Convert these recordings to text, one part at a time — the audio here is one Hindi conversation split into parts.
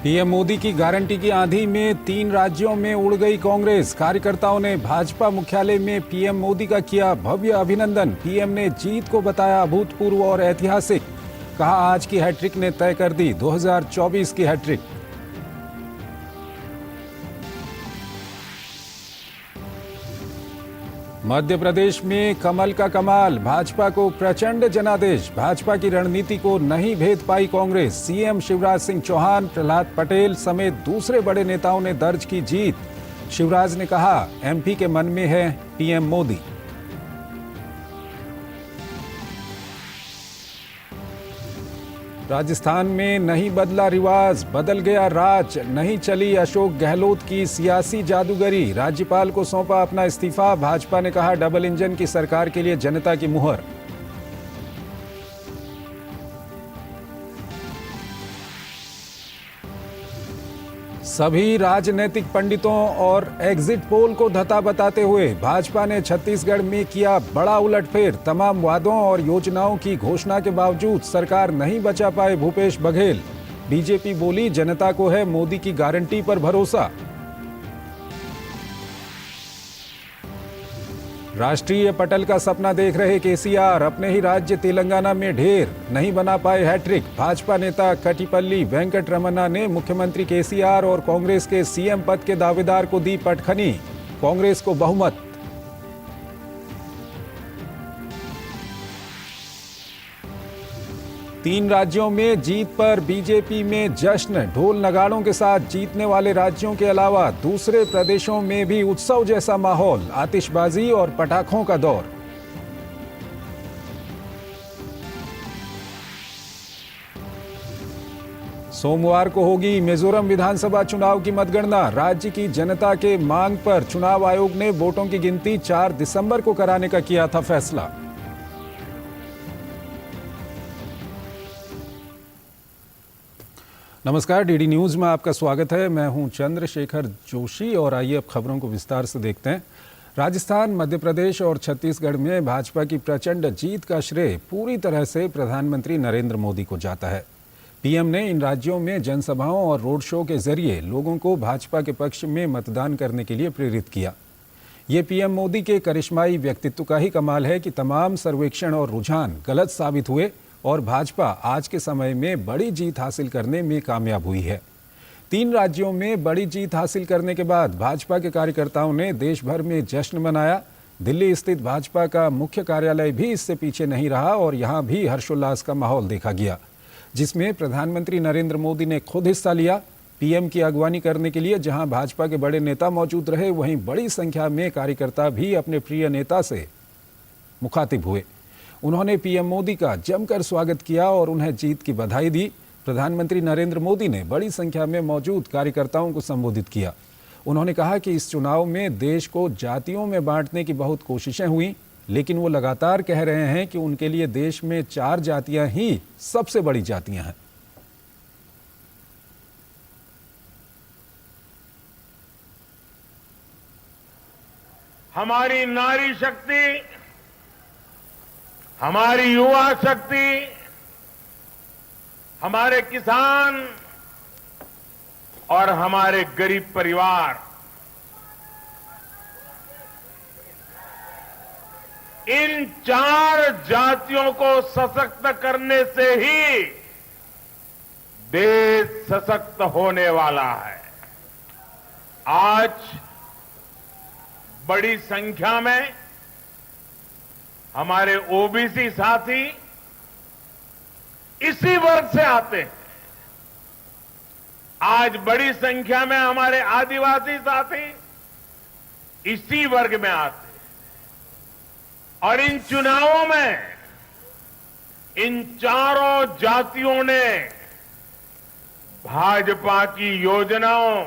पीएम मोदी की गारंटी की आंधी में 3 राज्यों में उड़ गई कांग्रेस। कार्यकर्ताओं ने भाजपा मुख्यालय में पीएम मोदी का किया भव्य अभिनंदन। पीएम ने जीत को बताया अभूतपूर्व और ऐतिहासिक। कहा, आज की हैट्रिक ने तय कर दी 2024 की हैट्रिक। मध्य प्रदेश में कमल का कमाल, भाजपा को प्रचंड जनादेश। भाजपा की रणनीति को नहीं भेद पाई कांग्रेस। सीएम शिवराज सिंह चौहान, प्रहलाद पटेल समेत दूसरे बड़े नेताओं ने दर्ज की जीत। शिवराज ने कहा, एमपी के मन में है पीएम मोदी। राजस्थान में नहीं बदला रिवाज, बदल गया राज। नहीं चली अशोक गहलोत की सियासी जादूगरी। राज्यपाल को सौंपा अपना इस्तीफा। भाजपा ने कहा, डबल इंजन की सरकार के लिए जनता की मुहर। सभी राजनीतिक पंडितों और एग्जिट पोल को धता बताते हुए भाजपा ने छत्तीसगढ़ में किया बड़ा उलटफेर। तमाम वादों और योजनाओं की घोषणा के बावजूद सरकार नहीं बचा पाए भूपेश बघेल। बीजेपी बोली, जनता को है मोदी की गारंटी पर भरोसा। राष्ट्रीय पटल का सपना देख रहे केसीआर, अपने ही राज्य तेलंगाना में ढेर नहीं बना पाए हैट्रिक। भाजपा नेता कटिपल्ली वेंकट रमन्ना ने मुख्यमंत्री केसीआर और कांग्रेस के सीएम पद के दावेदार को दी पटखनी। कांग्रेस को बहुमत। तीन राज्यों में जीत पर बीजेपी में जश्न। ढोल नगाड़ों के साथ जीतने वाले राज्यों के अलावा दूसरे प्रदेशों में भी उत्सव जैसा माहौल। आतिशबाजी और पटाखों का दौर। सोमवार को होगी मिजोरम विधानसभा चुनाव की मतगणना। राज्य की जनता के मांग पर चुनाव आयोग ने वोटों की गिनती 4 दिसंबर को कराने का किया था फैसला। नमस्कार, डीडी न्यूज में आपका स्वागत है। मैं हूं चंद्रशेखर जोशी और आइए अब खबरों को विस्तार से देखते हैं। राजस्थान, मध्य प्रदेश और छत्तीसगढ़ में भाजपा की प्रचंड जीत का श्रेय पूरी तरह से प्रधानमंत्री नरेंद्र मोदी को जाता है। पीएम ने इन राज्यों में जनसभाओं और रोड शो के जरिए लोगों को भाजपा के पक्ष में मतदान करने के लिए प्रेरित किया। ये पीएम मोदी के करिश्माई व्यक्तित्व का ही कमाल है कि तमाम सर्वेक्षण और रुझान गलत साबित हुए और भाजपा आज के समय में बड़ी जीत हासिल करने में कामयाब हुई है। 3 राज्यों में बड़ी जीत हासिल करने के बाद भाजपा के कार्यकर्ताओं ने देश भर में जश्न मनाया। दिल्ली स्थित भाजपा का मुख्य कार्यालय भी इससे पीछे नहीं रहा और यहां भी हर्षोल्लास का माहौल देखा गया, जिसमें प्रधानमंत्री नरेंद्र मोदी ने खुद हिस्सा लिया। पीएम की अगवानी करने के लिए जहां भाजपा के बड़े नेता मौजूद रहे, वहीं बड़ी संख्या में कार्यकर्ता भी अपने प्रिय नेता से मुखातिब हुए। उन्होंने पीएम मोदी का जमकर स्वागत किया और उन्हें जीत की बधाई दी। प्रधानमंत्री नरेंद्र मोदी ने बड़ी संख्या में मौजूद कार्यकर्ताओं को संबोधित किया। उन्होंने कहा कि इस चुनाव में देश को जातियों में बांटने की बहुत कोशिशें हुई, लेकिन वो लगातार कह रहे हैं कि उनके लिए देश में 4 जातियां ही सबसे बड़ी जातियां हैं। हमारी नारी शक्ति, हमारी युवा शक्ति, हमारे किसान और हमारे गरीब परिवार, इन 4 जातियों को सशक्त करने से ही देश सशक्त होने वाला है। आज बड़ी संख्या में हमारे ओबीसी साथी इसी वर्ग से आते हैं। आज बड़ी संख्या में हमारे आदिवासी साथी इसी वर्ग में आते हैं और इन चुनावों में इन चारों जातियों ने भाजपा की योजनाओं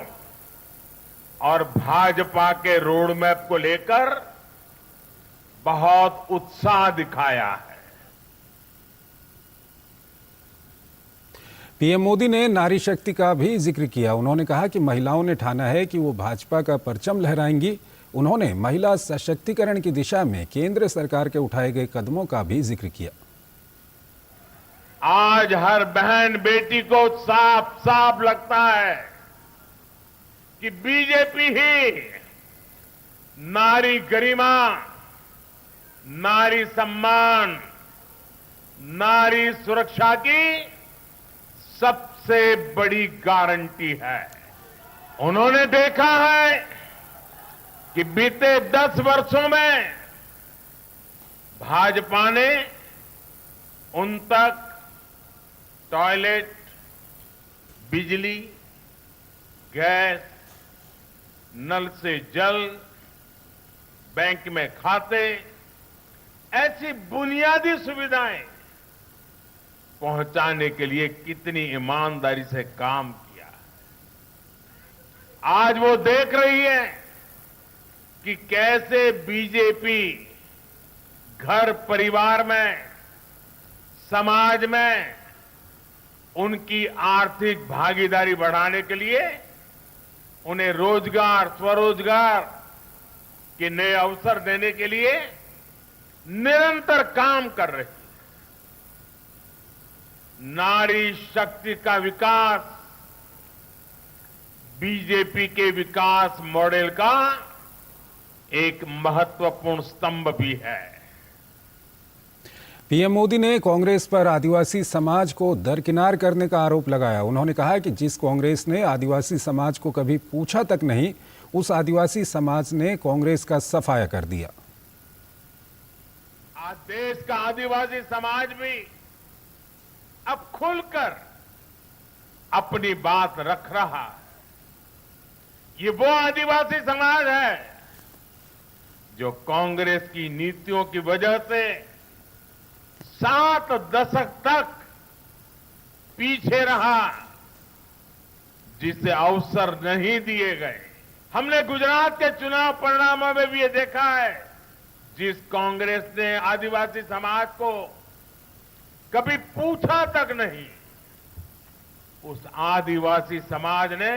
और भाजपा के रोड मैप को लेकर बहुत उत्साह दिखाया है। पीएम मोदी ने नारी शक्ति का भी जिक्र किया। उन्होंने कहा कि महिलाओं ने ठाना है कि वो भाजपा का परचम लहराएंगी। उन्होंने महिला सशक्तिकरण की दिशा में केंद्र सरकार के उठाए गए कदमों का भी जिक्र किया। आज हर बहन बेटी को साफ साफ लगता है कि बीजेपी ही नारी गरिमा, नारी सम्मान, नारी सुरक्षा की सबसे बड़ी गारंटी है। उन्होंने देखा है कि बीते 10 वर्षों में भाजपा ने उन तक टॉयलेट, बिजली, गैस, नल से जल, बैंक में खाते, ऐसी बुनियादी सुविधाएं पहुंचाने के लिए कितनी ईमानदारी से काम किया। आज वो देख रही है कि कैसे बीजेपी घर परिवार में, समाज में उनकी आर्थिक भागीदारी बढ़ाने के लिए उन्हें रोजगार, स्वरोजगार के नए अवसर देने के लिए निरंतर काम कर रही है। नारी शक्ति का विकास बीजेपी के विकास मॉडल का एक महत्वपूर्ण स्तंभ भी है। पीएम मोदी ने कांग्रेस पर आदिवासी समाज को दरकिनार करने का आरोप लगाया। उन्होंने कहा कि जिस कांग्रेस ने आदिवासी समाज को कभी पूछा तक नहीं, उस आदिवासी समाज ने कांग्रेस का सफाया कर दिया। आज देश का आदिवासी समाज भी अब खुलकर अपनी बात रख रहा है। ये वो आदिवासी समाज है जो कांग्रेस की नीतियों की वजह से 7 दशक तक पीछे रहा, जिसे अवसर नहीं दिए गए। हमने गुजरात के चुनाव परिणामों में भी ये देखा है, जिस कांग्रेस ने आदिवासी समाज को कभी पूछा तक नहीं, उस आदिवासी समाज ने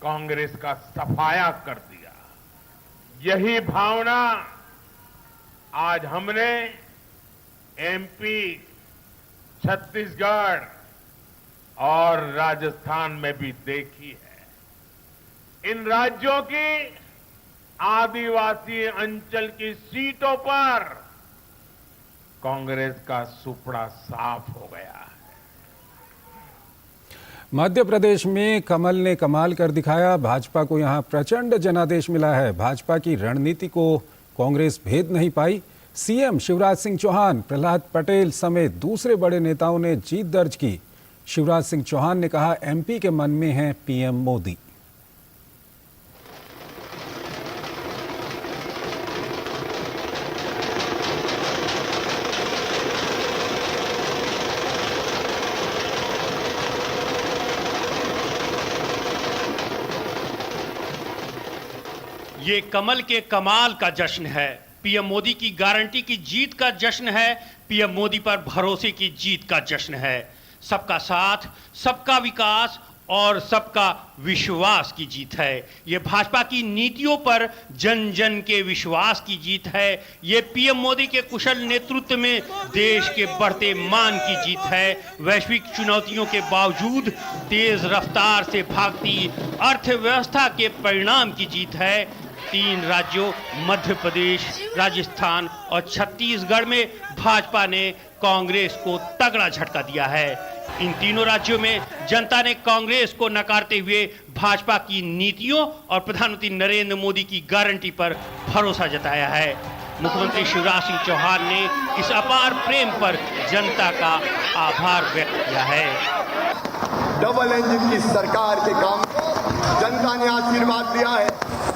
कांग्रेस का सफाया कर दिया। यही भावना आज हमने एमपी, छत्तीसगढ़ और राजस्थान में भी देखी है। इन राज्यों की आदिवासी अंचल की सीटों पर कांग्रेस का सुपड़ा साफ हो गया है। मध्य प्रदेश में कमल ने कमाल कर दिखाया। भाजपा को यहां प्रचंड जनादेश मिला है। भाजपा की रणनीति को कांग्रेस भेद नहीं पाई। सीएम शिवराज सिंह चौहान, प्रहलाद पटेल समेत दूसरे बड़े नेताओं ने जीत दर्ज की। शिवराज सिंह चौहान ने कहा, एमपी के मन में है पीएम मोदी। ये कमल के कमाल का जश्न है। पीएम मोदी की गारंटी की जीत का जश्न है। पीएम मोदी पर भरोसे की जीत का जश्न है। सबका साथ, सबका विकास और सबका विश्वास की जीत है। ये भाजपा की नीतियों पर जन जन के विश्वास की जीत है। ये पीएम मोदी के कुशल नेतृत्व में देश के बढ़ते मान की जीत है। वैश्विक चुनौतियों के बावजूद तेज रफ्तार से भागती अर्थव्यवस्था के परिणाम की जीत है। 3 राज्यों मध्य प्रदेश, राजस्थान और छत्तीसगढ़ में भाजपा ने कांग्रेस को तगड़ा झटका दिया है। इन तीनों राज्यों में जनता ने कांग्रेस को नकारते हुए भाजपा की नीतियों और प्रधानमंत्री नरेंद्र मोदी की गारंटी पर भरोसा जताया है। मुख्यमंत्री शिवराज सिंह चौहान ने इस अपार प्रेम पर जनता का आभार व्यक्त किया है। डबल इंजन की सरकार के काम को जनता ने आशीर्वाद दिया है।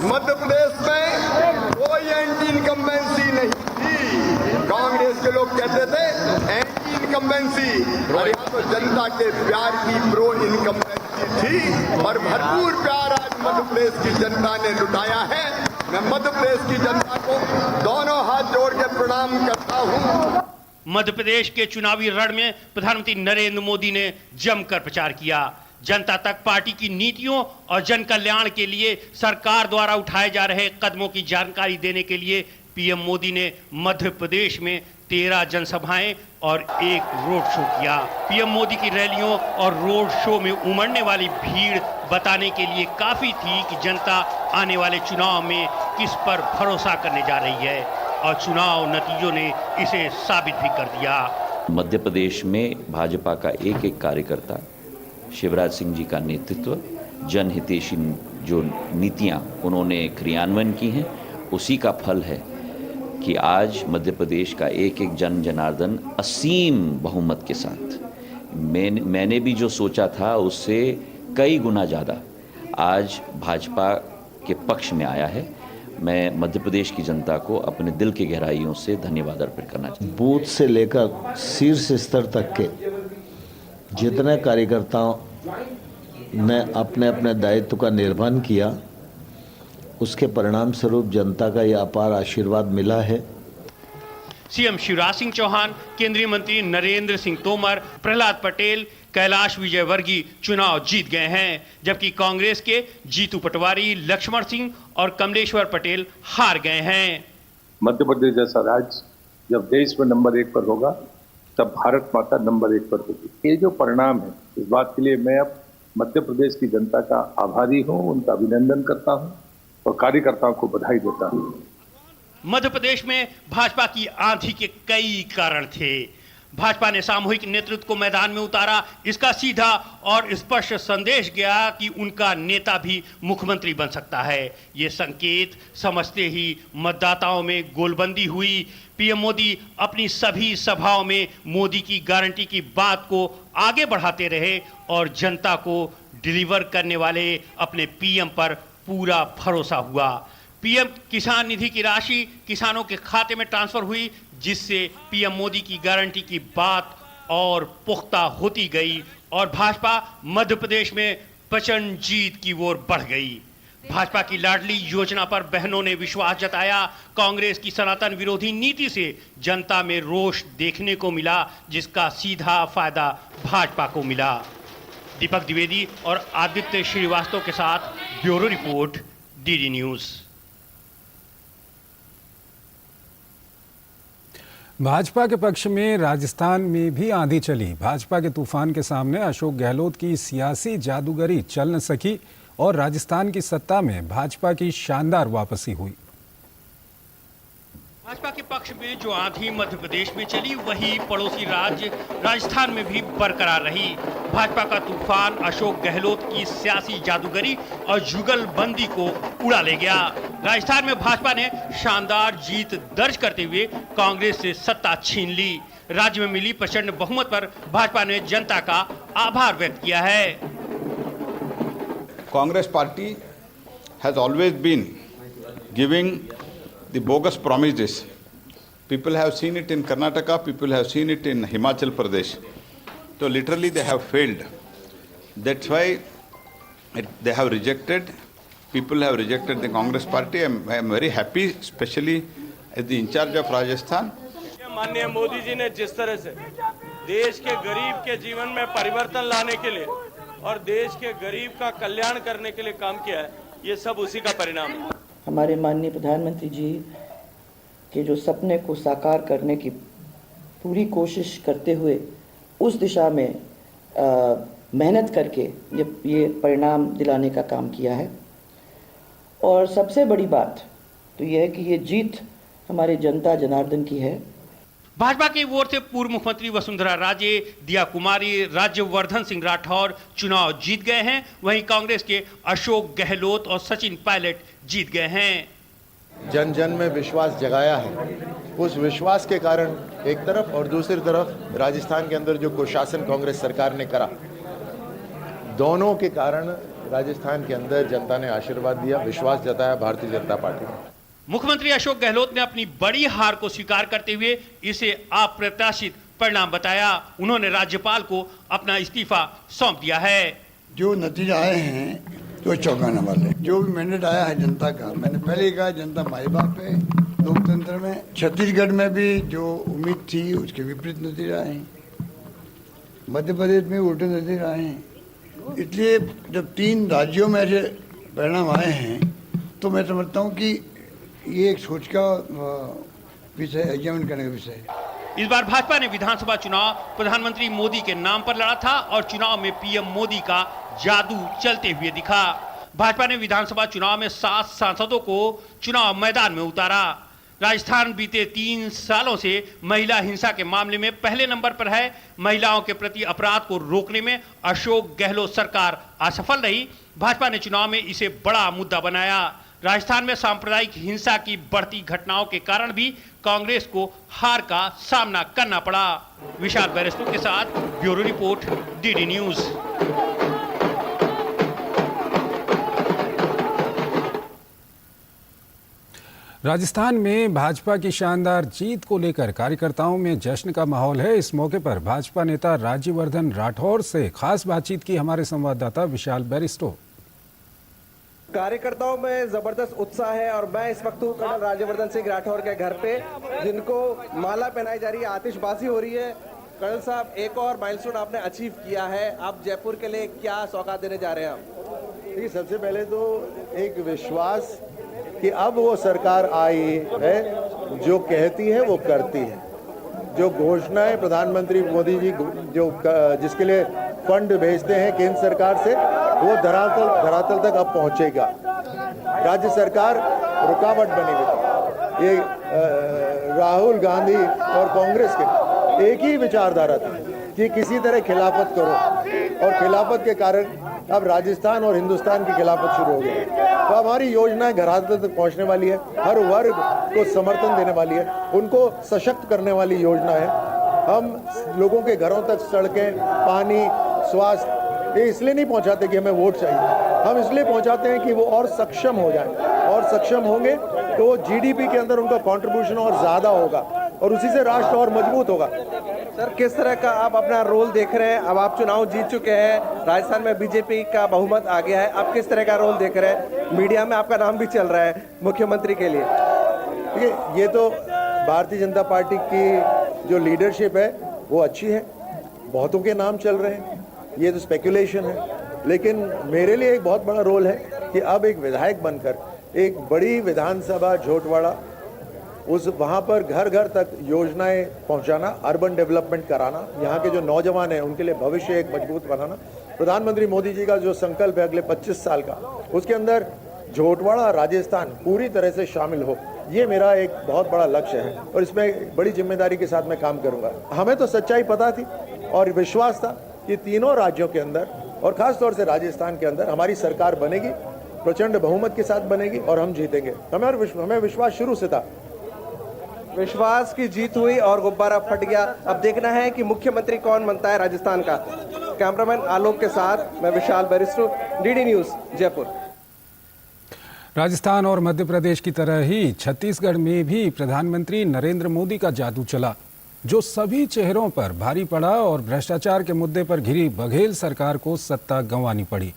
मध्य प्रदेश में कोई एंटी इनकम्बेंसी नहीं थी। कांग्रेस के लोग कहते थे एंटी इनकम्बेंसी, और यहाँ तो जनता के प्यार की प्रो इनकम्बेंसी थी और भरपूर प्यार आज मध्य प्रदेश की जनता ने लुटाया है। मैं मध्य प्रदेश की जनता को दोनों हाथ जोड़ के प्रणाम करता हूँ। मध्य प्रदेश के चुनावी रण में प्रधानमंत्री नरेंद्र मोदी ने जमकर प्रचार किया। जनता तक पार्टी की नीतियों और जन कल्याण के लिए सरकार द्वारा उठाए जा रहे कदमों की जानकारी देने के लिए पीएम मोदी ने मध्य प्रदेश में 13 जनसभाएं और 1 रोड शो किया। पीएम मोदी की रैलियों और रोड शो में उमड़ने वाली भीड़ बताने के लिए काफी थी कि जनता आने वाले चुनाव में किस पर भरोसा करने जा रही है, और चुनाव नतीजों ने इसे साबित भी कर दिया। मध्य प्रदेश में भाजपा का एक एक कार्यकर्ता, शिवराज सिंह जी का नेतृत्व, जनहितैषी जो नीतियां उन्होंने क्रियान्वयन की हैं, उसी का फल है कि आज मध्य प्रदेश का एक एक जन जनार्दन असीम बहुमत के साथ, मैंने भी जो सोचा था उससे कई गुना ज़्यादा आज भाजपा के पक्ष में आया है। मैं मध्य प्रदेश की जनता को अपने दिल की गहराइयों से धन्यवाद अर्पित करना चाहता हूँ। बूथ से लेकर शीर्ष स्तर तक के जितने कार्यकर्ताओं ने अपने अपने दायित्व का निर्वहन किया, उसके परिणाम स्वरूप जनता का यह अपार आशीर्वाद मिला है। सीएम शिवराज सिंह चौहान, केंद्रीय मंत्री नरेंद्र सिंह तोमर, प्रहलाद पटेल, कैलाश विजयवर्गीय चुनाव जीत गए हैं, जबकि कांग्रेस के जीतू पटवारी, लक्ष्मण सिंह और कमलेश्वर पटेल हार गए हैं। मध्य प्रदेश जैसा राज्य जब देश में नंबर 1 पर होगा, तब भारत माता नंबर 1 पर होगी। ये जो परिणाम है, इस बात के लिए मैं अब मध्य प्रदेश की जनता का आभारी हूँ, उनका अभिनंदन करता हूँ और कार्यकर्ताओं को बधाई देता हूँ। मध्य प्रदेश में भाजपा की आंधी के कई कारण थे। भाजपा ने सामूहिक नेतृत्व को मैदान में उतारा। इसका सीधा और स्पष्ट संदेश गया कि उनका नेता भी मुख्यमंत्री बन सकता है। ये संकेत समझते ही मतदाताओं में गोलबंदी हुई। पीएम मोदी अपनी सभी सभाओं में मोदी की गारंटी की बात को आगे बढ़ाते रहे और जनता को डिलीवर करने वाले अपने पीएम पर पूरा भरोसा हुआ। पीएम किसान निधि की राशि किसानों के खाते में ट्रांसफर हुई, जिससे पीएम मोदी की गारंटी की बात और पुख्ता होती गई और भाजपा मध्य प्रदेश में प्रचंड जीत की ओर बढ़ गई। भाजपा की लाडली योजना पर बहनों ने विश्वास जताया। कांग्रेस की सनातन विरोधी नीति से जनता में रोष देखने को मिला, जिसका सीधा फायदा भाजपा को मिला। दीपक द्विवेदी और आदित्य श्रीवास्तव के साथ bureau report, DD news. Bhajpa के पक्ष में राजस्थान में भी आंधी चली। भाजपा के तूफान के सामने अशोक गहलोत की सियासी जादूगरी चल न सकी और राजस्थान की सत्ता में भाजपा की शानदार वापसी हुई। भाजपा के पक्ष में जो आंधी मध्य प्रदेश में चली, वही पड़ोसी राज्य राजस्थान में भी बरकरार रही। भाजपा का तूफान अशोक गहलोत की सियासी जादूगरी और जुगलबंदी को उड़ा ले गया। राजस्थान में भाजपा ने शानदार जीत दर्ज करते हुए कांग्रेस से सत्ता छीन ली। राज्य में मिली प्रचंड बहुमत पर भाजपा ने जनता का आभार व्यक्त किया है। Congress party has always been giving the bogus promises. People have seen it in Karnataka, people have seen it in Himachal Pradesh. So literally they have failed. That's why they have rejected, people have rejected the Congress party. I am very happy, especially as the in charge of Rajasthan. माननीय मोदी जी ने जिस तरह से देश के गरीब के जीवन में परिवर्तन लाने के लिए और देश के गरीब का कल्याण करने के लिए काम किया है, ये सब उसी का परिणाम है। हमारे माननीय प्रधानमंत्री जी के जो सपने को साकार करने की पूरी कोशिश करते हुए उस दिशा में मेहनत करके ये परिणाम दिलाने का काम किया है। और सबसे बड़ी बात तो ये है कि ये जीत हमारे जनता जनार्दन की है। भाजपा की ओर से पूर्व मुख्यमंत्री वसुंधरा राजे, दिया कुमारी, राज्यवर्धन सिंह राठौर चुनाव जीत गए हैं। वहीं कांग्रेस के अशोक गहलोत और सचिन पायलट जीत गए हैं। जन जन में विश्वास जगाया है। उस विश्वास के कारण एक तरफ और दूसरी तरफ राजस्थान के अंदर जो कुशासन कांग्रेस सरकार ने करा, दोनों के कारण राजस्थान के अंदर जनता ने आशीर्वाद दिया, विश्वास जताया भारतीय जनता पार्टी में। मुख्यमंत्री अशोक गहलोत ने अपनी बड़ी हार को स्वीकार करते हुए इसे अप्रत्याशित परिणाम बताया। उन्होंने राज्यपाल को अपना इस्तीफा सौंप दिया है। जो नतीजा आए हैं तो चौंकाने वाले, जो भी मैंडेट आया है जनता का, मैंने पहले ही कहा जनता माई बाप है लोकतंत्र में। छत्तीसगढ़ में भी जो उम्मीद थी उसके विपरीत नतीजे आए, मध्य प्रदेश में उल्टे नतीजे आए। इसलिए जब 3 राज्यों में ऐसे परिणाम आए हैं तो मैं समझता हूँ कि ये एक सोच का विषय, एग्जामिन करने का विषय है। इस बार भाजपा ने विधानसभा चुनाव प्रधानमंत्री मोदी के नाम पर लड़ा था और चुनाव में पीएम मोदी का जादू चलते हुए दिखा। भाजपा ने विधानसभा चुनाव में 7 सांसदों को चुनाव मैदान में उतारा। राजस्थान बीते 3 सालों से महिला हिंसा के मामले में पहले नंबर पर है। महिलाओं के प्रति अपराध को रोकने में अशोक गहलोत सरकार असफल रही। भाजपा ने चुनाव में इसे बड़ा मुद्दा बनाया। राजस्थान में सांप्रदायिक हिंसा की बढ़ती घटनाओं के कारण भी कांग्रेस को हार का सामना करना पड़ा। विशाल बैरिस्टो के साथ bureau report, DD news. Rajasthan में भाजपा की शानदार जीत को लेकर कार्यकर्ताओं में जश्न का माहौल है। इस मौके पर भाजपा नेता राज्यवर्धन राठौर से खास बातचीत की हमारे संवाददाता विशाल बैरिस्टो। कार्यकर्ताओं में जबरदस्त उत्साह है और मैं इस वक्त हूँ कर्नल राज्यवर्धन सिंह राठौर के घर पे, जिनको माला पहनाई जा रही है, आतिशबाजी हो रही है। कर्नल साहब, एक और माइलस्टोन आपने अचीव किया है, आप जयपुर के लिए क्या सौगात देने जा रहे हैं आप? देखिए, सबसे पहले तो एक विश्वास कि अब वो सरकार आई है जो कहती है वो करती है। जो घोषणाएं प्रधानमंत्री मोदी जी जो जिसके लिए फंड भेजते हैं केंद्र सरकार से, वो धरातल तक अब पहुंचेगा। राज्य सरकार रुकावट बनी हुई। ये राहुल गांधी और कांग्रेस के एक ही विचारधारा थी कि किसी तरह खिलाफत करो, और खिलाफत के कारण अब राजस्थान और हिंदुस्तान की खिलाफत शुरू हो गई है। तो हमारी योजनाएं घरातल तक पहुंचने वाली है, हर वर्ग को समर्थन देने वाली है, उनको सशक्त करने वाली योजना है। हम लोगों के घरों तक सड़कें, पानी, स्वास्थ्य ये इसलिए नहीं पहुंचाते कि हमें वोट चाहिए, हम इसलिए पहुंचाते हैं कि वो और सक्षम हो जाए, और सक्षम होंगे तो जीडीपी के अंदर उनका कंट्रीब्यूशन और ज्यादा होगा और उसी से राष्ट्र और मजबूत होगा। सर, किस तरह का आप अपना रोल देख रहे हैं? अब आप चुनाव जीत चुके हैं, राजस्थान में बीजेपी का बहुमत आ गया है, आप किस तरह का रोल देख रहे हैं? मीडिया में आपका नाम भी चल रहा है मुख्यमंत्री के लिए। देखिए, ये तो भारतीय जनता पार्टी की जो लीडरशिप है वो अच्छी है, बहुतों के नाम चल रहे हैं, ये तो स्पेकुलेशन है। लेकिन मेरे लिए एक बहुत बड़ा रोल है कि अब एक विधायक बनकर एक बड़ी विधानसभा झोटवाड़ा, उस वहाँ पर घर घर तक योजनाएं पहुँचाना, अर्बन डेवलपमेंट कराना, यहाँ के जो नौजवान हैं उनके लिए भविष्य एक मजबूत बनाना, प्रधानमंत्री मोदी जी का जो संकल्प है अगले 25 साल का, उसके अंदर झोटवाड़ा राजस्थान पूरी तरह से शामिल हो, ये मेरा एक बहुत बड़ा लक्ष्य है और इसमें बड़ी जिम्मेदारी के साथ मैं काम करूंगा। हमें तो सच्चाई पता थी और विश्वास था कि तीनों राज्यों के अंदर और खास तौर से राजस्थान के अंदर हमारी सरकार बनेगी, प्रचंड बहुमत के साथ बनेगी और हम जीतेंगे। हमें विश्वास शुरू से था। विश्वास की जीत हुई और गुब्बारा फट गया। अब देखना है कि मुख्यमंत्री कौन बनता है राजस्थान का। कैमरामैन आलोक के साथ मैं विशाल बैरिस्टो, डीडी न्यूज, जयपुर। राजस्थान और मध्य प्रदेश की तरह ही छत्तीसगढ़ में भी प्रधानमंत्री नरेंद्र मोदी का जादू चला, जो सभी चेहरों पर भारी पड़ा और भ्रष्टाचार के मुद्दे पर घिरी बघेल सरकार को सत्ता गंवानी पड़ी।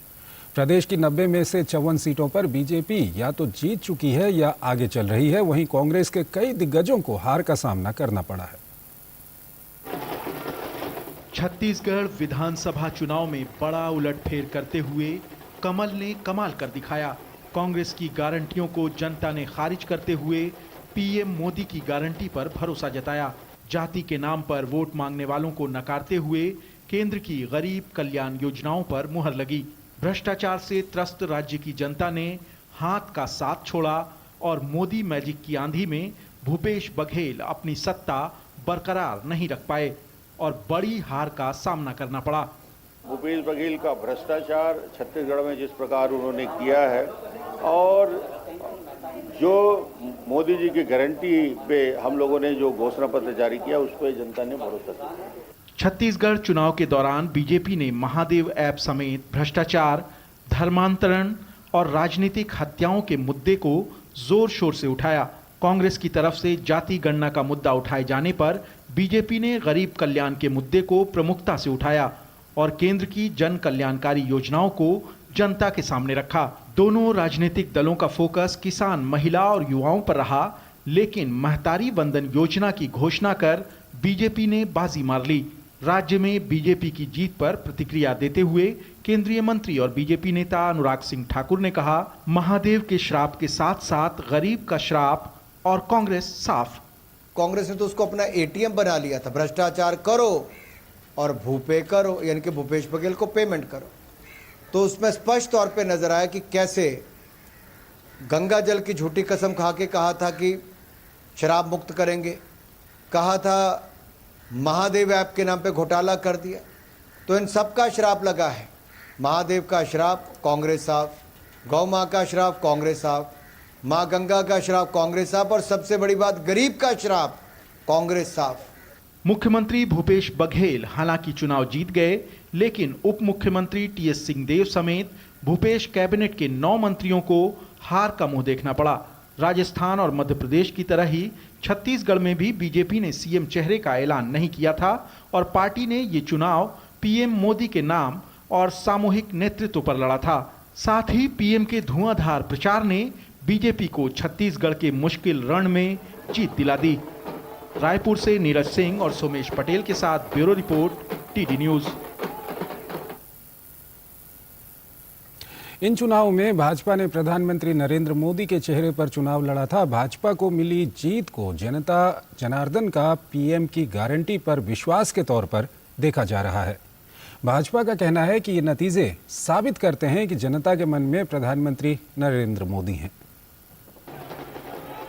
प्रदेश की 90 में से 54 सीटों पर बीजेपी या तो जीत चुकी है या आगे चल रही है। वहीं कांग्रेस के कई दिग्गजों को हार का सामना करना पड़ा है। छत्तीसगढ़ विधानसभा चुनाव में बड़ा उलटफेर करते हुए कमल ने कमाल कर दिखाया। कांग्रेस की गारंटियों को जनता ने खारिज करते हुए पीएम मोदी की गारंटी पर भरोसा जताया। जाति के नाम पर वोट मांगने वालों को नकारते हुए केंद्र की गरीब कल्याण योजनाओं पर मुहर लगी। भ्रष्टाचार से त्रस्त राज्य की जनता ने हाथ का साथ छोड़ा और मोदी मैजिक की आंधी में भूपेश बघेल अपनी सत्ता बरकरार नहीं रख पाए और बड़ी हार का सामना करना पड़ा। भूपेश बघेल का भ्रष्टाचार छत्तीसगढ़ में जिस प्रकार उन्होंने किया है और जो मोदी जी की गारंटी पे हम लोगों ने जो घोषणा पत्र जारी किया उस पर जनता ने भरोसा किया। छत्तीसगढ़ चुनाव के दौरान बीजेपी ने महादेव ऐप समेत भ्रष्टाचार, धर्मांतरण और राजनीतिक हत्याओं के मुद्दे को जोर शोर से उठाया। कांग्रेस की तरफ से जाति गणना का मुद्दा उठाए जाने पर बीजेपी ने गरीब कल्याण के मुद्दे को प्रमुखता से उठाया और केंद्र की जन कल्याणकारी योजनाओं को जनता के सामने रखा। दोनों राजनीतिक दलों का फोकस किसान, महिला और युवाओं पर रहा, लेकिन महतारी वंदन योजना की घोषणा कर बीजेपी ने बाजी मार ली। राज्य में बीजेपी की जीत पर प्रतिक्रिया देते हुए केंद्रीय मंत्री और बीजेपी नेता अनुराग सिंह ठाकुर ने कहा, महादेव के श्राप के साथ साथ गरीब का श्राप और कांग्रेस साफ। कांग्रेस ने तो उसको अपना एटीएम बना लिया था, भ्रष्टाचार करो और भूपे करो, यानी कि भूपेश बघेल को पेमेंट करो। तो उसमें स्पष्ट तौर पे नजर आया कि कैसे गंगा जल की झूठी कसम खा के कहा था कि शराब मुक्त करेंगे, कहा था महादेव ऐप के नाम पे घोटाला कर दिया। तो इन सब का श्राप लगा है। महादेव का श्राप कांग्रेस साहब, गौ माँ का श्राप कांग्रेस साहब, माँ गंगा का श्राप कांग्रेस साहब, और सबसे बड़ी बात गरीब का श्राप कांग्रेस साहब। मुख्यमंत्री भूपेश बघेल हालांकि चुनाव जीत गए, लेकिन उप मुख्यमंत्री टीएस सिंहदेव समेत भूपेश कैबिनेट के 9 मंत्रियों को हार का मुंह देखना पड़ा। राजस्थान और मध्य प्रदेश की तरह ही छत्तीसगढ़ में भी बीजेपी ने सीएम चेहरे का ऐलान नहीं किया था और पार्टी ने ये चुनाव पीएम मोदी के नाम और सामूहिक नेतृत्व पर लड़ा था। साथ ही पीएम के धुआंधार प्रचार ने बीजेपी को छत्तीसगढ़ के मुश्किल रण में जीत दिला दी। रायपुर से नीरज सिंह और सोमेश पटेल के साथ ब्यूरो रिपोर्ट, टीडी न्यूज। इन चुनावों में भाजपा ने प्रधानमंत्री नरेंद्र मोदी के चेहरे पर चुनाव लड़ा था। भाजपा को मिली जीत को जनता जनार्दन का पीएम की गारंटी पर विश्वास के तौर पर देखा जा रहा है। भाजपा का कहना है कि ये नतीजे साबित करते हैं कि जनता के मन में प्रधानमंत्री नरेंद्र मोदी हैं।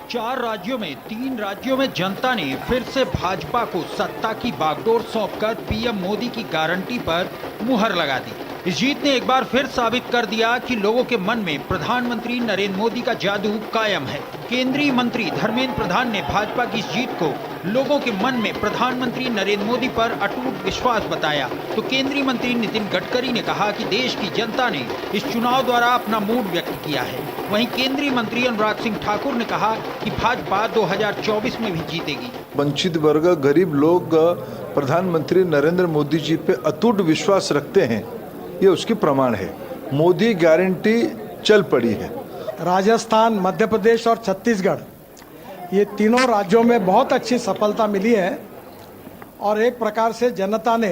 4 राज्यों में 3 राज्यों में जनता ने फिर से भाजपा को सत्ता की बागडोर सौंपकर पीएम मोदी की गारंटी पर मुहर लगा दी। इस जीत ने एक बार फिर साबित कर दिया कि लोगों के मन में प्रधानमंत्री नरेंद्र मोदी का जादू कायम है। केंद्रीय मंत्री धर्मेंद्र प्रधान ने भाजपा की इस जीत को लोगों के मन में प्रधानमंत्री नरेंद्र मोदी पर अटूट विश्वास बताया। तो केंद्रीय मंत्री नितिन गडकरी ने कहा कि देश की जनता ने इस चुनाव द्वारा अपना मूड व्यक्त किया है। वहीं केंद्रीय मंत्री अनुराग सिंह ठाकुर ने कहा कि भाजपा 2024 में भी जीतेगी। वंचित वर्ग, गरीब लोग प्रधानमंत्री नरेंद्र मोदी जी पे अटूट विश्वास रखते हैं, ये उसकी प्रमाण है। मोदी गारंटी चल पड़ी है। राजस्थान, मध्य प्रदेश और छत्तीसगढ़, ये तीनों राज्यों में बहुत अच्छी सफलता मिली है और एक प्रकार से जनता ने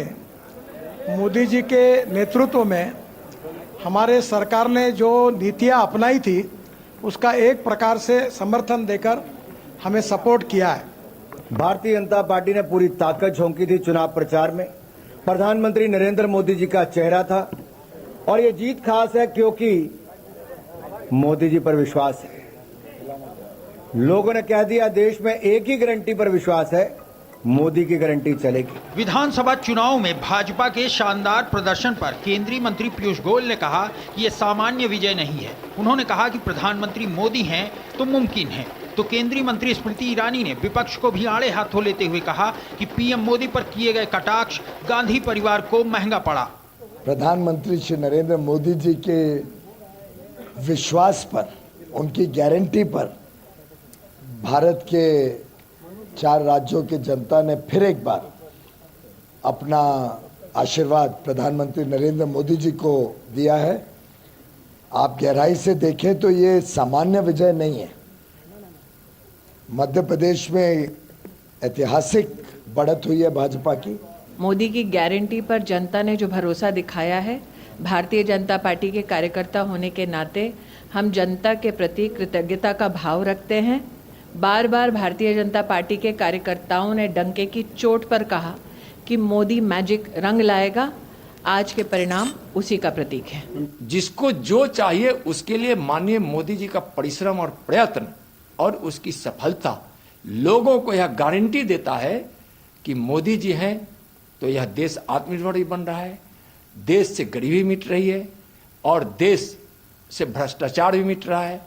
मोदी जी के नेतृत्व में हमारे सरकार ने जो नीतियां अपनाई थी उसका एक प्रकार से समर्थन देकर हमें सपोर्ट किया है। भारतीय जनता पार्टी ने पूरी ताकत झोंकी थी चुनाव प्रचार में। प्रधानमंत्री नरेंद्र मोदी जी का चेहरा था और ये जीत खास है क्योंकि मोदी जी पर विश्वास है। लोगों ने कह दिया देश में एक ही गारंटी पर विश्वास है, मोदी की गारंटी चलेगी। विधानसभा चुनाव में भाजपा के शानदार प्रदर्शन पर केंद्रीय मंत्री पीयूष गोयल ने कहा कि ये सामान्य विजय नहीं है। उन्होंने कहा कि प्रधानमंत्री मोदी हैं तो मुमकिन है। तो केंद्रीय मंत्री स्मृति ईरानी ने विपक्ष को भी आड़े हाथों लेते हुए कहा कि पीएम मोदी पर किए गए कटाक्ष गांधी परिवार को महंगा पड़ा। प्रधानमंत्री श्री नरेंद्र मोदी जी के विश्वास पर, उनकी गारंटी पर भारत के 4 राज्यों की जनता ने फिर एक बार अपना आशीर्वाद प्रधानमंत्री नरेंद्र मोदी जी को दिया है। आप गहराई से देखें तो ये सामान्य विजय नहीं है। मध्य प्रदेश में ऐतिहासिक बढ़त हुई है भाजपा की। मोदी की गारंटी पर जनता ने जो भरोसा दिखाया है, भारतीय जनता पार्टी के कार्यकर्ता होने के नाते हम जनता के प्रति कृतज्ञता का भाव रखते हैं। बार बार भारतीय जनता पार्टी के कार्यकर्ताओं ने डंके की चोट पर कहा कि मोदी मैजिक रंग लाएगा। आज के परिणाम उसी का प्रतीक है। जिसको जो चाहिए उसके लिए माननीय मोदी जी का परिश्रम और प्रयत्न और उसकी सफलता लोगों को यह गारंटी देता है कि मोदी जी हैं तो यह देश आत्मनिर्भर बन रहा है, देश से गरीबी मिट रही है और देश से भ्रष्टाचार भी मिट रहा है।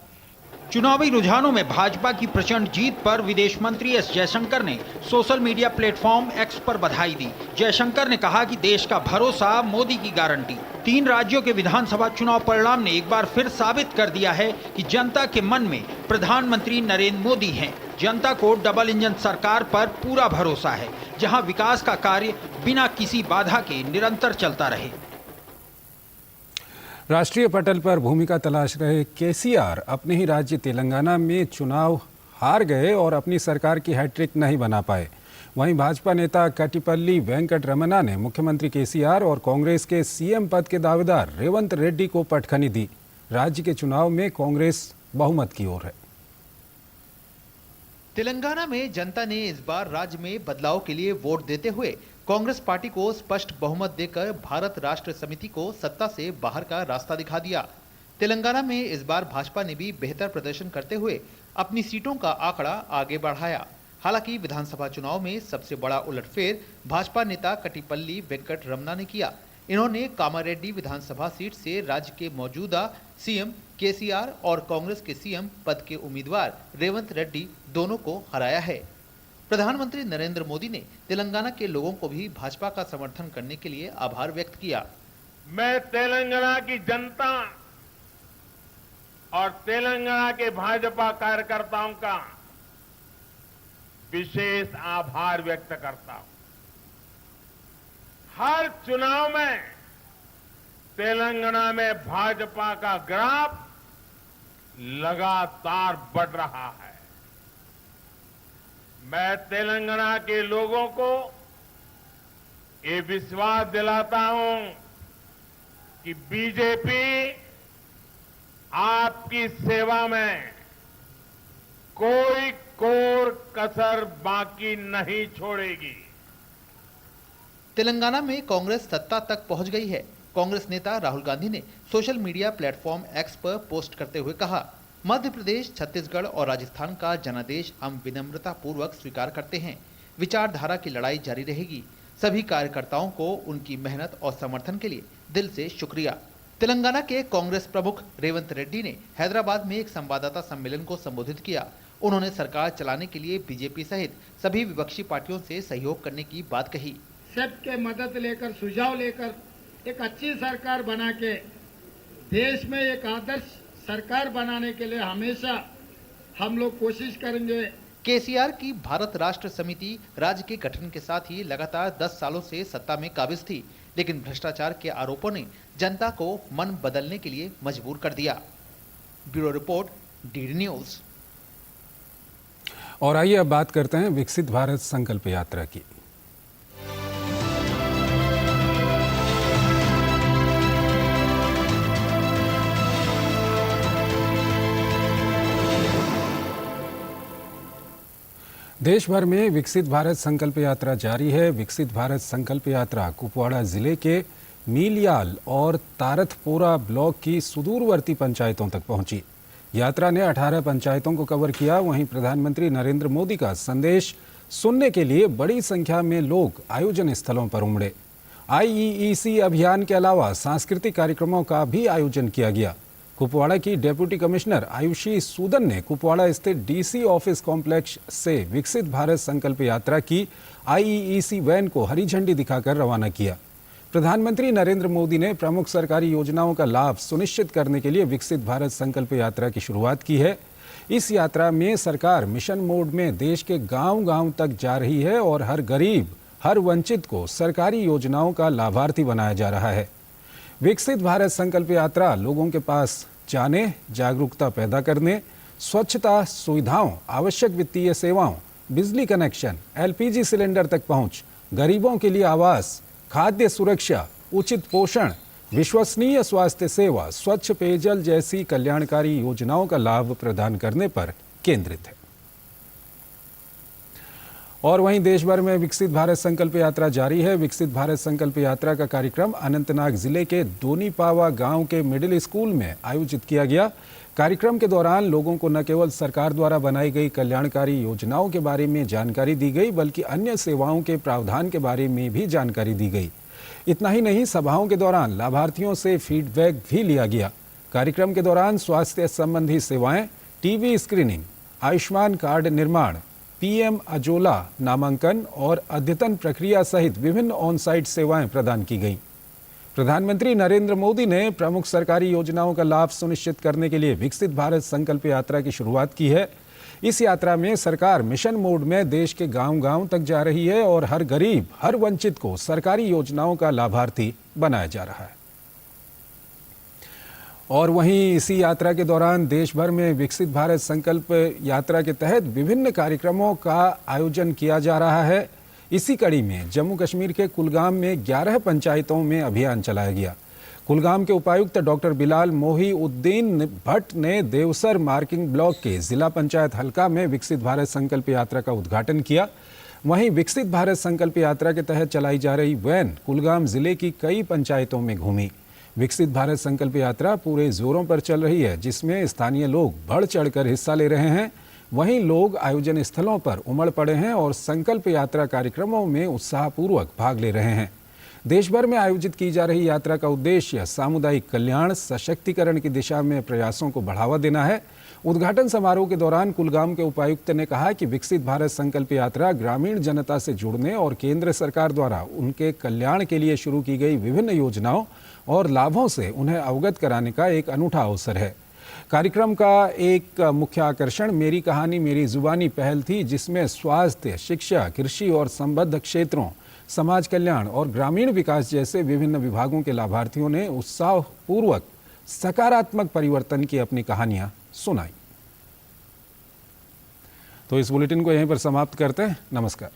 चुनावी रुझानों में भाजपा की प्रचंड जीत पर विदेश मंत्री एस जयशंकर ने सोशल मीडिया प्लेटफॉर्म एक्स पर बधाई दी। जयशंकर ने कहा कि देश का भरोसा मोदी की गारंटी। 3 राज्यों के विधानसभा चुनाव परिणाम ने एक बार फिर साबित कर दिया है कि जनता के मन में प्रधानमंत्री नरेंद्र मोदी हैं। जनता को डबल इंजन सरकार पर पूरा भरोसा है, जहां विकास का कार्य बिना किसी बाधा के निरंतर चलता रहे। राष्ट्रीय पटल पर भूमिका तलाश रहे केसीआर अपने ही राज्य तेलंगाना में चुनाव हार गए और अपनी सरकार की हैट्रिक नहीं बना पाए। वहीं भाजपा नेता कटिपल्ली वेंकट रमना ने मुख्यमंत्री केसीआर और कांग्रेस के सीएम पद के दावेदार रेवंत रेड्डी को पटखनी दी। राज्य के चुनाव में कांग्रेस बहुमत की ओर है। तेलंगाना में जनता ने इस बार राज्य में बदलाव के लिए वोट देते हुए कांग्रेस पार्टी को स्पष्ट बहुमत देकर भारत राष्ट्र समिति को सत्ता से बाहर का रास्ता दिखा दिया। तेलंगाना में इस बार भाजपा ने भी बेहतर प्रदर्शन करते हुए अपनी सीटों का आंकड़ा आगे बढ़ाया। हालांकि विधानसभा चुनाव में सबसे बड़ा उलटफेर भाजपा नेता कटिपल्ली वेंकट रमना ने किया। इन्होंने कामारेड्डी विधानसभा सीट से राज्य के मौजूदा सीएम केसीआर और कांग्रेस के सीएम पद के उम्मीदवार रेवंत रेड्डी दोनों को हराया है। प्रधानमंत्री नरेंद्र मोदी ने तेलंगाना के लोगों को भी भाजपा का समर्थन करने के लिए आभार व्यक्त किया। मैं तेलंगाना की जनता और तेलंगाना के भाजपा कार्यकर्ताओं का विशेष आभार व्यक्त करता हूं। हर चुनाव में तेलंगाना में भाजपा का ग्राफ लगातार बढ़ रहा है। मैं तेलंगाना के लोगों को ये विश्वास दिलाता हूं कि बीजेपी आपकी सेवा में कोई कोर कसर बाकी नहीं छोड़ेगी। तेलंगाना में कांग्रेस सत्ता तक पहुंच गई है। कांग्रेस नेता राहुल गांधी ने सोशल मीडिया प्लेटफॉर्म एक्स पर पोस्ट करते हुए कहा, मध्य प्रदेश, छत्तीसगढ़ और राजस्थान का जनादेश हम विनम्रता पूर्वक स्वीकार करते हैं। विचारधारा की लड़ाई जारी रहेगी। सभी कार्यकर्ताओं को उनकी मेहनत और समर्थन के लिए दिल से शुक्रिया। तेलंगाना के कांग्रेस प्रमुख रेवंत रेड्डी ने हैदराबाद में एक संवाददाता सम्मेलन को संबोधित किया। उन्होंने सरकार चलाने के लिए बीजेपी सहित सभी विपक्षी पार्टियों से सहयोग करने की बात कही। सबके मदद लेकर, सुझाव लेकर एक अच्छी सरकार बना के देश में एक आदर्श सरकार बनाने के लिए हमेशा हम लोग कोशिश करेंगे। केसीआर की भारत राष्ट्र समिति राज्य के गठन के साथ ही लगातार 10 सालों से सत्ता में काबिज थी, लेकिन भ्रष्टाचार के आरोपों ने जनता को मन बदलने के लिए मजबूर कर दिया। Bureau report, DD news. और आइए अब बात करते हैं विकसित भारत संकल्प यात्रा की। देश भर में विकसित भारत संकल्प यात्रा जारी है। विकसित भारत संकल्प यात्रा कुपवाड़ा जिले के मीलियाल और तारथपोरा ब्लॉक की सुदूरवर्ती पंचायतों तक पहुंची। यात्रा ने 18 पंचायतों को कवर किया। वहीं प्रधानमंत्री नरेंद्र मोदी का संदेश सुनने के लिए बड़ी संख्या में लोग आयोजन स्थलों पर उमड़े। IEEC अभियान के अलावा सांस्कृतिक कार्यक्रमों का भी आयोजन किया गया। कुपवाड़ा की डेप्यूटी कमिश्नर आयुषी सूदन ने कुपवाड़ा स्थित DC ऑफिस कॉम्प्लेक्स से विकसित भारत संकल्प यात्रा की IEEC वैन को हरी झंडी दिखाकर रवाना किया। प्रधानमंत्री नरेंद्र मोदी ने प्रमुख सरकारी योजनाओं का लाभ सुनिश्चित करने के लिए विकसित भारत संकल्प यात्रा की शुरुआत की है। इस यात्रा में सरकार मिशन मोड में देश के गांव-गांव तक जा रही है और हर गरीब, हर वंचित को सरकारी योजनाओं का लाभार्थी बनाया जा रहा है। विकसित भारत संकल्प यात्रा लोगों के पास जाने, जागरूकता पैदा करने, स्वच्छता सुविधाओं, आवश्यक वित्तीय सेवाओं, बिजली कनेक्शन, LPG सिलेंडर तक पहुंच, गरीबों के लिए आवास, खाद्य सुरक्षा, उचित पोषण, विश्वसनीय स्वास्थ्य सेवा, स्वच्छ पेयजल जैसी कल्याणकारी योजनाओं का लाभ प्रदान करने पर केंद्रित है। और वहीं देश भर में विकसित भारत संकल्प यात्रा जारी है। विकसित भारत संकल्प यात्रा का कार्यक्रम अनंतनाग जिले के दोनीपावा गांव के मिडिल स्कूल में आयोजित किया गया। कार्यक्रम के दौरान लोगों को न केवल सरकार द्वारा बनाई गई कल्याणकारी योजनाओं के बारे में जानकारी दी गई, बल्कि अन्य सेवाओं के प्रावधान के बारे में भी जानकारी दी गई। इतना ही नहीं, सभाओं के दौरान लाभार्थियों से फीडबैक भी लिया गया। कार्यक्रम के दौरान स्वास्थ्य संबंधी सेवाएं, टीबी स्क्रीनिंग, आयुष्मान कार्ड निर्माण, PM अजोला नामांकन और अद्यतन प्रक्रिया सहित विभिन्न ऑन साइट सेवाएं प्रदान की गईं। प्रधानमंत्री नरेंद्र मोदी ने प्रमुख सरकारी योजनाओं का लाभ सुनिश्चित करने के लिए विकसित भारत संकल्प यात्रा की शुरुआत की है। इस यात्रा में सरकार मिशन मोड में देश के गांव-गांव तक जा रही है और हर गरीब, हर वंचित को सरकारी योजनाओं का लाभार्थी बनाया जा रहा है। और वहीं इसी यात्रा के दौरान देश भर में विकसित भारत संकल्प यात्रा के तहत विभिन्न कार्यक्रमों का आयोजन किया जा रहा है। इसी कड़ी में जम्मू कश्मीर के कुलगाम में 11 पंचायतों में अभियान चलाया गया। कुलगाम के उपायुक्त डॉक्टर बिलाल मोहीउद्दीन भट्ट ने देवसर मार्किंग ब्लॉक के जिला पंचायत हल्का में विकसित भारत संकल्प यात्रा का उद्घाटन किया। वहीं विकसित भारत संकल्प यात्रा के तहत चलाई जा रही वैन कुलगाम जिले की कई पंचायतों में घूमी। विकसित भारत संकल्प यात्रा पूरे जोरों पर चल रही है, जिसमें स्थानीय लोग बढ़ चढ़कर हिस्सा ले रहे हैं। वहीं लोग आयोजन स्थलों पर उमड़ पड़े हैं और संकल्प यात्रा कार्यक्रमों में उत्साहपूर्वक भाग ले रहे हैं। देश भर में आयोजित की जा रही यात्रा का उद्देश्य सामुदायिक कल्याण, सशक्तिकरण की दिशा में प्रयासों को बढ़ावा देना है। उद्घाटन समारोह के दौरान कुलगाम के उपायुक्त ने कहा कि विकसित भारत संकल्प यात्रा ग्रामीण जनता से जुड़ने और केंद्र सरकार द्वारा उनके कल्याण के लिए शुरू की गई विभिन्न योजनाओं और लाभों से उन्हें अवगत कराने का एक अनूठा अवसर है। कार्यक्रम का एक मुख्य आकर्षण मेरी कहानी मेरी जुबानी पहल थी, जिसमें स्वास्थ्य, शिक्षा, कृषि और संबद्ध क्षेत्रों, समाज कल्याण और ग्रामीण विकास जैसे विभिन्न विभागों के लाभार्थियों ने उत्साहपूर्वक सकारात्मक परिवर्तन की अपनी कहानियां सुनाई। तो इस बुलेटिन को यहीं पर समाप्त करते हैं। नमस्कार।